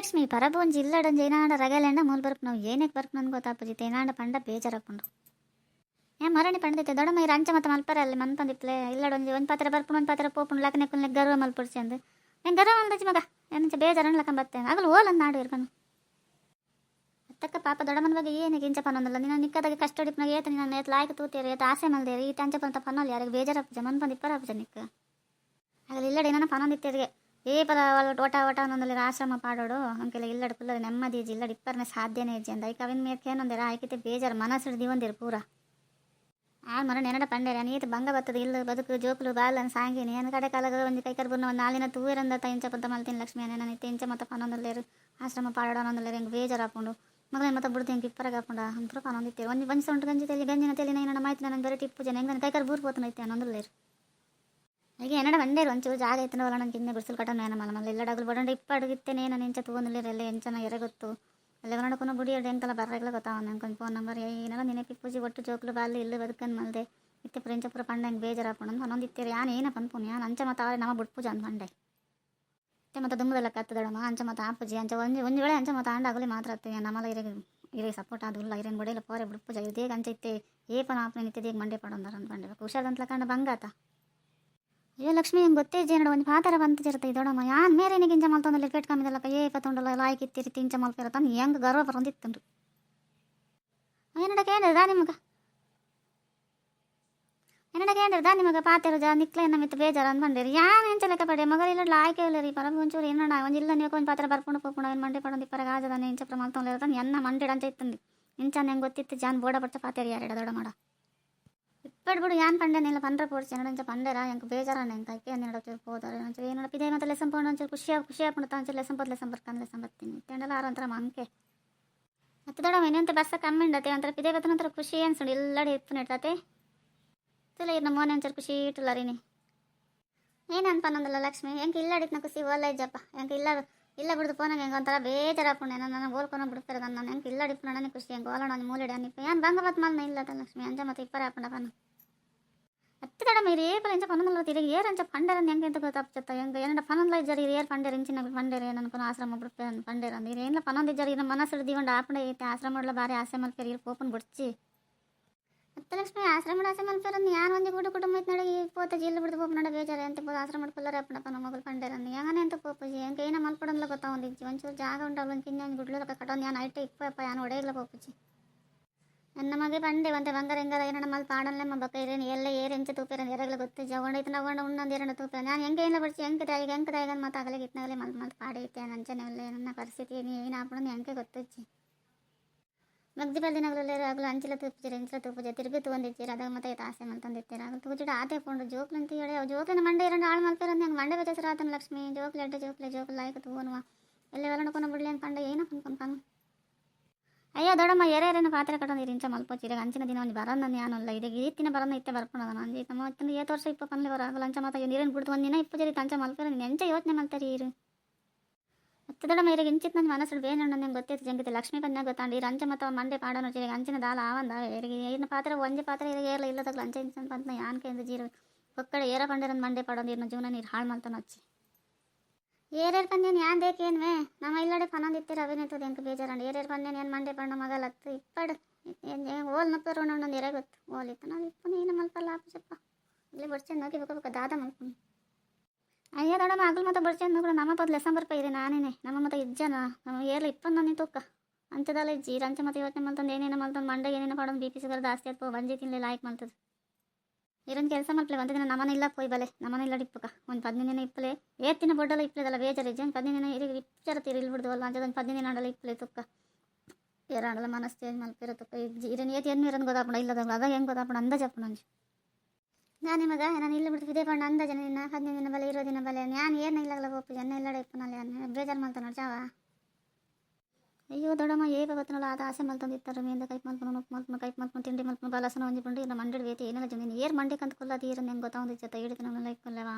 ಲಕ್ಷ್ಮಿ ಪರಬು ಒಂದು ಜಿಲ್ಲಡಂಜ ಏನಾಡ ರಗಲೆಂಡ ಮೂಲ ಬರ್ಕು ನಾವು ಏನಕ್ಕೆ ಬರ್ಕು ನನ್ಗೆ ಗೊತ್ತಾಪಜಿತ್ತೆ ಏನಾಡ ಪಂಡ ಬೇಜಾರಾಕೊಂಡು ಮರಣಿ ಪಂಡದೈತೆ ದೊಡ್ಡ ಮೈರು ಅಂಚ ಮತ್ತು ಮಲ್ಪರ ಅಲ್ಲಿ ಮನ್ಪಂದಿತ್ತಲೆ ಇಲ್ಲಡೊಂಜಿ ಒಂದು ಪಾತ್ರ ಬರ್ಪುಣ ಒಂದು ಪಾತ್ರ ಪೋಪುಣ ಲಕ್ಕನೆ ಕುಲ್ಲೆ ಗರ್ವ ಮಲ್ಪುಡ್ಸಿ ಅಂದು ನಂಗೆ ಗರ್ವ ಮಲ್ದಜ್ಜಿ ಮಗ ಏನಂಚ ಬೇಜಾರಣ್ಣ ಲಕ್ಕ ಬರ್ತೇನೆ ಆಗಲು ಓಲಂದು ನಾಡು ಇರ್ಕನು ಅತ್ತಕ್ಕ ಪಾಪ ದೊಡ್ಡಮ್ಮನ ಬಗ್ಗೆ ಏನಕ್ಕೆ ಇಂಚ ಪನ್ನೊಂದಲ್ಲ ನೀನು ನಿಕ್ಕದಾಗೆ ಕಷ್ಟ ಹೊಡಿಪ್ನಾಗ ಏತ ನೀನು ಏತ್ ಲಾಯ್ಕ ತೂತೇರಿ ಏತ ಆಸೆ ಮಲ್ದೇರಿ ಈ ಅಂಚ ಪಂತ ಪನ್ನೋಲ್ಲ ಯಾರಿಗೆ ಬೇಜಾರಪ್ಪಜ ಮನ್ಪಂದು ಇಪ್ಪರಪ್ಪಜ ನಿಕ್ಕ ಆಗಲಿ ಇಲ್ಲಡೆ ಏನೋ ಪನ್ನೊಂದಿತ್ತೇರಿಗೆ ಪರ ಓಟ ಓಟ ಒಂದೊಂದಲ್ಲಿ ಆಶ್ರಮ ಪಾಡೋಡು ಅಂಕೆಲ್ಲ ಇಲ್ಲಡ ಕುಲ್ಲ ನೆಮ್ಮದಿ ಇಜ್ಜಿ ಇಲ್ಲಡ ಇಪ್ಪರನೇ ಸಾಧ್ಯನೇ ಇಜ್ಜಿ ಅಂದ ಐಕ ಅವಿನ ಮೇರ್ಕೆ ಏನೊಂದಿರ ಆಯ್ಕಿತೆ ಬೇಜಾರು ಮನಸ್ಸು ದಿವಂದಿರು ಪೂರ ಆ ಮರ ನೆನಡ ಪಂಡೇರ ನೀತು ಭಂಗ ಬರ್ತದೆ ಇಲ್ಲ ಬದುಕು ಜೋಕುಲು ಬಾಲನ್ ಸಾಂಗಿನಿ ನನ್ನ ಕಡೆ ಕಾಲದ ಒಂದು ಕೈ ಕರ್ಬುರ್ನ ಒಂದು ನಾಳಿನ ತೂರಂದ ಇಂಚ ಪಂತ ಮಲ್ತೀನಿ ಲಕ್ಷ್ಮಿ ನಾನು ಇತ್ತೆ ಇಂಚ ಮತ್ತು ಪನ್ನೊಂದಲ್ಲೇರು ಆಶ್ರಮ ಪಾಡೋಣೊಂದಲ್ಲೇರು ಹೆಂಗೆ ಬೇಜಾರು ಹಾಕೊಂಡು ಮಗನ ಮತ್ತೆ ಬಿಡ್ತು ಹೆಂಗೆ ಇಪ್ಪರಾಗ ಹಾಕೊಂಡು ಅಂತೂ ಪನ್ನೊಂದಿತ್ತೇವೆ ಒಂದು ಬಂದು ಸೊಂಟು ಗಂಜಿ ತಲೆ ಗಂಜಿನ ತಲೆ ನನ್ನ ಮಾಹಿತಿ ನಾನು ಬೇರೆ ಟಿಪ್ಪು ಜನ ಹೆಂಗೆ ಕೈ ಕರ್ಬೂರ್ ಹೋತನೈತೆ ಅನ್ನೊಂದಲ್ಲೇರು ಈಗ ಏನಡ ಬಂಡೇರು ಒಂಚೂರು ಜಾಗ ಐತನ ಒಳ ನಂಗೆ ಇನ್ನೇ ಬಿಡಿಸಲು ಕಟ್ಟನ ಏನ ಮಲ್ಲ ಇಲ್ಲಡಾಗಲು ಬಡಂಡ ಇಪ್ಪಡಗಿತ್ತೇನೆ ನಾನು ಎಂಚ ತಗೊಂಡಿಲ್ಲ ಎಲ್ಲ ಎಂಚನ ಎರೆ ಗೊತ್ತು ಎಲ್ಲ ನೋಡಕೊಂಡು ಬುಡಿ ಎರಡು ಎಂಕಲ್ಲ ಬರಲ್ಲ ಗೊತ್ತಾವ ನಂಗೆ ಫೋನ್ ನಂಬರ್ ಏನೆಲ್ಲ ನೆನಪಿ ಪೂಜೆ ಒಟ್ಟು ಜೋಕ್ಲು ಬಾಲಿ ಇಲ್ಲ ಬದುಕನ್ ಮಲ್ದೆ ಇತ್ತೆ ಪ್ರಿಂಚಪುರ ಪಂಡ ಹೆಂಗೆ ಬೇಜಾರಾಕೊಂಡು ಅನ್ನೊಂದು ಇತ್ತೇರಿ ಯಾನು ಏನಪ್ಪ ಅನ್ಪೂನಿ ಯಾನು ಅಂಚ ಮತ್ತು ಅವ್ರೆ ನಮ್ಮ ಬಿಟ್ಟು ಪೂಜೆ ಅಂತ ಬಂಡೆ ಮತ್ತೆ ಮತ್ತು ದುಮ್ಮದೆಲ್ಲ ಕತ್ತದಡಮ್ಮ ಅಂಚ ಮತ್ತು ಆ ಪೂಜೆ ಅಂಚ ಒಂದು ವೇಳೆ ಅಂಚ ಮತ್ತು ಆಂಡಾಗಲಿ ಮಾತ್ರ ಆಗ್ತದೆ ನಮ್ಮಲ್ಲ ಇರೇ ಸಪೋರ್ಟ್ ಆದಿಲ್ಲ ಇರೇನು ಬಡಿಲ್ಲ ಪೋರೆ ಬಿಟ್ಟು ಪೂಜೆ ಇದೇಗ ಅಂಚ ಇತ್ತೆ ಏಪನ ಆಪನ ನಿತ್ಯದೇಗ ಮಂಡೆ ಪಡೋಂದಾರ ಅಂತ ಬಂಡೆ ಹುಷಾರಂತ ಕಂಡು ಬಂಗಾತ ಅಯ್ಯೋ ಲಕ್ಷ್ಮಿ ಹೆಂಗೆ ಗೊತ್ತೇ ಜೇನಡ ಒಂದು ಪಾತರ ಬಂತ ಇರುತ್ತೆ ದೊಡ್ಡಮ್ಮ ಯಾನ್ ಮೇರೆ ಗಿಂಚ ಮಲ್ತೊಂದಲ್ಲಿ ಕೆಟ್ಟ ಕಮ್ಮಿದಲ್ಲಕ್ಕ ಪತ್ತೊಂಡಲ್ಲ ಲಾಯ್ಕ್ ಇತ್ತಿರಿ ತಿಂಚ ಮಲ್ಪಿರತ್ತ ಹೆಂಗೆ ಗರ್ವ ಬರೋಂದಿತ್ತಂಡು ಏನಡಕ್ಕೆ ಏನಿರ್ದ ನಿಮಗೆ ಏನಡಕ್ಕೆ ಏನಿರ್ದ ನಿಮಗೆ ಪಾತಿರ ಜಾ ನಿಕ್ಲೆ ನಮ್ಮಿತ್ತು ಬೇಜಾರು ಅಂತ ಬಂದಿರಿ ಯಾನು ಎಂಚ ಲೆಕ್ಕ ಪಡೆ ಮಗ ಇಲ್ಲ ಲಾಯ್ಕೆ ಇಲ್ಲ ರೀ ಪರಬ ಒಂಚೂರು ಏನಣ್ಣ ಒಂದು ಇಲ್ಲ ನೀವು ಒಂದು ಪಾತ್ರ ಬರ್ಕೊಂಡು ಹೋಗ್ಕೊಂಡು ಏನು ಮಂಡೆ ಪಡೋದು ಇಪ್ಪರಾಗ ಆಜದಾನೆ ಇಂಚಪ್ರ ಮಲ್ತೊಂದಿರ್ತಾನೆ ಎನ್ನ ಮಂಡಿಡ ಅಂತ ಇತ್ತಂದು ಇಂಚನ ಹೆಂಗೆ ಗೊತ್ತಿತ್ತು ಜಾನ್ ಬೋಡ ಪಟ್ಟ ಪಾತೇರಿ ಯಾರಿಡ ದೊಡ್ಡ ಮಾಡ ಇಪ್ಪಡ್ಬಿಡು ಯಾನ್ ಪಂಡೇನಿಲ್ಲ ಪಂಡ್ರ ಪೋಡ್ಸಿ ಏನಂಚ ಪಂಡೇರ ಹೆಂಗೆ ಬೇಜಾರಣ್ಣ ಹೆಂಗೆ ಕೈಕೆ ಅನ್ನಡ ಹೋದಾರೆ ಒಂಚೂರು ಏನಡ ಪಿದೆ ಮತ್ತೆ ಲೆಸನ್ ಪೋಣ ಒಂಚೂರು ಖುಷಿ ಆಗ್ಬಿಡುತ್ತಾ ಒಂಚೂರು ಲೆಸನ್ ಬರ್ತೀನಿ ತೆಂಡಲ್ಲ ಆರಂತರ ಮಂಕೆ ಮತ್ತೆ ದೊಡ್ಡ ಏನಂತ ಬಸ್ಸ ಕಮ್ಮಿ ಉಂಡತೆ ಒಂಥರ ಪಿದೆ ಬತ್ತನಂತರ ಖುಷಿ ಅನ್ಸುಂಡು ಎಲ್ಲಡೆ ಇತ್ತು ನೆಡ್ತತೆ ತುಲ ಇನ್ನು ಮೋನೆ ಒಂಚೂರು ಖುಷಿ ಇಟ್ಟಿಲ್ಲ ರೀನಿ ಏನು ಅನ್ಪನ್ನೊಂದಲ್ಲ ಲಕ್ಷ್ಮಿ ಹೆಂಗೆ ಇಲ್ಲಡಿತ್ನ ಖುಷಿ ಓಲ್ಲ ಇಜ್ಜಪ್ಪ ಹೆಂಗೆ ಇಲ್ಲ ಬಿಡ್ದು ಫೋನಾಗ ಹೆಂಗೆ ಒಂಥರ ಬೇಜಾರಾಪುಣ್ಯ ನನ್ನ ಓಲ್ಕೊಂಡು ಬಿಡ್ತಾರೆ ನನ್ನ ಹೆಂಗೆ ಇಲ್ಲಡಿಪ್ಪು ನನಗೆ ಖುಷಿ ಹೆಂಗೆ ಓಲೋಣ ಮೂಲೆಡೆ ಅನ್ನಿಪ್ಪ ಏನು ಬಂಗ ಬತ್ ಮಲ್ನ ಇಲ್ಲದ ಲಕ್ಷ್ಮಿ ಅಂಜ ಮತ್ತೆ ಇಪ್ಪರ ಹಾಕೊಂಡಪ್ಪನ ಹತ್ತಿ ತಡ మీరు ఏ పని పనుల్లో తిరిగి ఏరంచ పండరని ఎంకెంత తప్పచెత్తా ఎంక ఏనంట పనుల్లో జరిగి ఏర్ పండేరు ఇంచిన పండేరు ಏನನ್ಕೊಂಡು ಆಶ್ರಮ ಬಿಡ್ತೇನೆ పండేరు ಅಂದ್ರೆ ಏನಿಲ್ಲ ಪನೊಂದು ಜರಿ ಮನಸ್ಸು ದಿಗೊಂಡು ಆಪಣೆ ಐತೆ ಆಶ್ರಮಡ್ಲ ಬಾರಿ ಆಸೆ ಮಲ್ಪೇರಿ ಪೋಪನ್ ಬಿಡ್ಚಿ ಮತ್ತೆ ಲಕ್ಷ್ಮಿ ಆಶ್ರಮ ಆಸೆ ಮಲ್ಪೇರನ್ನು ಯಾರು ಒಂದು ಕುಟುಂಬ ಐತೆ ನಡಿ ಪೋತ ಜಿಲ್ಲು ಬಿಡ್ದು ಪೋಪ ನಡ ಬೇಜಾರೆ ಅಂತ ಪೋದು ಆಶ್ರಮ ಮಾಡ್ಕೊಳ್ಳಾರೆ ಅಪ್ಪನಪ್ಪ ನಮ್ಮ ಮಗಳು పండేರನ್ನು ಯಾನೆ ಅಂತ ಪೋಪಜಿ ಎಂಕ ಏನ ಮಲ್ಪಡಲ್ಲ ಗೊತ್ತಾ ಒಂದಿಜ್ಜಿ ಒಂಚೂರು ಜಾಗ ಉಂಟಲ್ಲ ಒಂದು ಕಿಂಜ ಗುಡ್ಲಕ್ಕ ಕಟ್ಟೊಂದು ಯಾನು ಐಟೆ ಇಪ್ಪಪ್ಪ ಯಾನು ಒಡೆಯಲ್ಲ ಪೋಪಜಿ ನನ್ನ ಮಗೆ ಬಂಡೆ ಒಂತೆ ಬಂಗಾರ ಹೆಂಗಾರ ಏನಣ್ಣ ಮಲ್ ಪಾಡಲ್ಲೇ ಬಕ್ಕ ಇರೇನು ಎಲ್ಲ ಏರೆಂಚ ತೂಪೇರ ಎರಗಲ ಗೊತ್ತು ಜಗೊಂಡೈತೆ ನಾವು ಉಣ್ಣೊಂದು ಎರಡು ತೂಪೇರ ನಾನು ಹೆಂಗೆ ಇಲ್ಲ ಬಿಡ್ಸಿ ಹೆಂಗೆ ತಾಯಿಗೆ ಮಾತಾಗಲೇ ಗಿತ್ನಾಗಲೇ ಮಲ್ ಪಾಡೈತೆ ನಂಚನೆ ಒಳ್ಳೆ ನನ್ನ ಪರಿಸ್ಥಿತಿ ಏನು ಹಾಕೊಂಡು ಹೆಂಗೆ ಗೊತ್ತಜ್ಜಿ ಮಗ್ದಿ ಬಲ್ದಿನಾಗಲೇ ಆಗಲು ಅಂಚಿಲ ತೂಪಿಜಿರ ಇಂಚಿಲ ತೂಪುಜ ತಿರುಗಿ ತೊಗೊಂಡಿರ್ತೀರ ಅದಾಗ ಮತ್ತೆ ಆಸೆ ಮಲ್ತಂದಿರ್ತೀರ ಆಗಲು ತೂಜಿಡ ಆತೆ ಕೊಂಡು ಜೋಕ್ಲು ಅಂತ ಹೇಳಿ ಜೋಕ್ಲಿನ ಮಂಡೆ ಎರಡು ಆಳು ಮಲ್ಪೇರಂದು ಹೆಂಗೆ ಮಂಡೆ ಬೆಚ್ಚರ ಆತನ ಲಕ್ಷ್ಮಿ ಜೋಕ್ಲೆ ಅಡ್ಡ ಜೋಕ್ಲೆ ಲಾಯ್ಕ ತೂವನುವ ಎಲ್ಲ ಹೊಲಣ್ಕೊಂಡು ಬಿಡ್ಲಿ ಅಂತ ಪಂಡ ಏನೋ ಅನ್ಕೊಂಡು ಅಯ್ಯೋ ದೊಡ್ಡಮ್ಮ ಏರೇನು ಪಾತ್ರೆ ಕಟ್ಟೊಂದು ಇಂಚ ಮಲ್ಪೋಚಿರ ಅಂಚಿನ ದಿನ ಒಂದು ಬರೋದು ನಾನು ಯಾನಲ್ಲ ಇದೆ ಈತ್ತಿನ ಬರೋದು ಇತ್ತೆ ಬರ್ಕೊಳೋದು ನಾನು ಅಂಜಿ ತಮ್ಮ ಇತ್ತು 7 ವರ್ಷ ಇಪ್ಪ ಪನ್ಲೆ ಬರೋ ಆಗಲ್ಲ ಅಂಚ ಮಾತಾಗಿ ನೀರೇನು ಬಿಡ್ತು ಒಂದಿನ ಇಪ್ಪ ಜರಿ ಅಂಚ ಮಲ್ಪೇರ ನೀನು ಎಂಚ ಯೋಚನೆ ಮಾಡ್ತಾರೆ ಇರು ಮತ್ತೆ ದೊಡ್ಡಮ್ಮ ಇರಿಗೆ ಇಂಚಿತ್ ನನ್ನ ಮನಸ್ಸು ಬೇನೆ ನಂಗೆ ಗೊತ್ತೈತೆ ಜಂಗಿತೆ ಲಕ್ಷ್ಮೀ ಕನ್ಯಾಗ ಗೊತ್ತಾಂಡಿ ಇರು ಅಂಚ ಮತ್ತು ಮಂಡೆ ಪಾಡೋನು ಚಿರಿಗೆ ಅಂಚಿನ ದಾಲ ಆವಂದ ಇರಿಗೆ ಏನು ಪಾತ್ರೆ ಒಂಜೆ ಪಾತ್ರೆ ಇರಿಗೆ ಏರ್ಲ ಇಲ್ಲದಾಗಲ ಅಂಚ ಇಂಚ ಪಂತ ಯಾನ್ಕೆ ಎಂದು ಜೀರು ಒಕ್ಕಡೆ ಏರ ಪಂಡೇರನ್ನು ಮಂಡೆ ಪಾಡೋದು ಇನ್ನು ಜೀವನ ನೀರು ಹಾಳು ಮಾಡ್ತಾನೆ ಹಚ್ಚಿ ಏರೇರು ಪಂದ್ಯನು ಯಾನ್ ದೇಕೇನ್ವೇ ನಮ್ಮ ಇಲ್ಲಡೆ ಪನೊಂದಿತ್ತೀರ ಅಭಿನೇತದ ಹೆಂಗೆ ಬೇಜಾರಂಡು ಏರೇರು ಪಂದ್ಯನು ಏನು ಮಂಡೆ ಪಣ್ಣ ಮಗಲತ್ತು ಇಪ್ಪಡು ಓಲ್ ಮಪ್ಪರು ಒಂದೊಂದು ಎರೆ ಗೊತ್ತು ಓಲಿತ್ತು ನಾವು ಇಪ್ಪನು ಏನು ಮಲ್ಪಲ್ಲ ಆಪಚಪ್ಪ ಇಲ್ಲಿ ಬಡ್ಚಂದು ಹೋಗಿ ಬೇಕಾ ದಾದ ಮಲ್ಕೊಂಡು ಅಯ್ಯ ದೊಡ್ಡಮ್ಮ ಆಗಲು ಮತ್ತೆ ಬಡ್ಚಂದು ಕೂಡ ನಮ್ಮ ಪದ ಲೆಸನ್ ಬರ್ಪ ಇದೆ ನಾನೇನೆ ನಮ್ಮ ಮತ್ತೆ ಇಜ್ಜನ ನಮ್ಮ ಏರ್ಲ ಇಪ್ಪನು ನನ್ನ ತೂಕ ಅಂಚದಲ್ಲ ಇಜ್ಜಿ ರಂಚ ಮತ್ತೆ ಯೋಚನೆ ಮಲ್ತಂದು ಏನೇನು ಮಲ್ತಂದು ಮಂಡೆ ಏನೇನು ಪಡೋದು ಬಿ ಪಿ ಸುಗರ್ ಜಾಸ್ತಿ ಆಯ್ತು ಬಂಜಿ ತಿನ್ಲಿ ಲಾಯ್ಕ್ ಮಲ್ತದೆ ಇರೊಂದು ಕೆಲಸ ಮಲ್ಪಲೆ ಒಂದು ದಿನ ನಮ್ಮನೆ ಇಲ್ಲ ಪೋಯ್ ಬಲೆ ನಮ್ಮನೆ ಇಲ್ಲ ಇಪ್ಪಕ ಒಂದು 15 ದಿನ ಇಪ್ಪಲೆ ಏತ್ತಿನ ಬೊಡ್ಡಲ್ಲ ಇಪ್ಪಲೆದಲ್ಲ ಬೇಜಾರಿಜ್ಜೆ 15 ದಿನ ಇರಿಗೆ ಇಪ್ಪರತ್ತೀರಿ ಇಲ್ಲಿ ಬಿಡ್ದು ಅಲ್ಲ ಅಂಜದ ಒಂದು 15 ದಿನ ಆಡಲ್ಲ ಇಪ್ಪಲೆ ತುಕ್ಕ ಏರಾಡಲ್ಲ ಮನಸ್ಸು ಚೇಂಜ್ ಮಲ್ಪಿರೋ ತುಕ್ಕ ಇರನ್ ಏತಿ ಏನು ಇರೋದು ಗೊತ್ತಾಪಣ ಇಲ್ಲದ ಅದಾಗ ಹೆಂಗೆ ಗೊತ್ತಾಪಣ ಅಂದಾಜಪ್ಪಣ ಅಂಜು ನಾನು ಮಗ ನಾನು ಇಲ್ಲಿ ಬಿಡ್ತು ಇದೇ ಪಣ್ಣ ಅಂದಾಜನ ನಿನ್ನ 15 ದಿನ ಬಲೆ 20 ದಿನ ಬಲೆ ನಾನು ಏನು ಇಲ್ಲಾಗಲ್ಲ ಹೋಗ್ತು ಜನ ಇಲ್ಲಡೆ ಇಪ್ಪನಲ್ಲಿ ಬೇಜಾರು ಮಲ್ತಾನ ಜಾವ ಅಯ್ಯೋ ದೊಡ್ಡಮ್ಮ ಗೊತ್ತನಲ್ಲ ಅದು ಆಸೆ ಮಲ್ತಂದಿತ್ತಾರೆ ಮೇಂದ ಕೈಪ್ ಮಲ್ಕೊಂಡು ಕೈಪ್ ಮಲ್ಕೊಂಡು ತಿಂಡಿ ಮಲ್ಕೊಂಡು ಬಾಲಸನ ಒಂಜಿ ಬಂದು ನಮ್ಮ ಮಂಡಿ ವೇತಿ ಏನೆಲ್ಲ ಜನ ಏರ್ ಮಂಡಿ ಕಂತ ಕೊಲ್ಲ ಅದು ಇರೋ ಹೆಂಗೆ ಗೊತ್ತಾವಂದಿತ್ತು ಹೇಳಿದ ನಮ್ಮ ಲೈಫ್ ಕೊಲ್ಲವಾ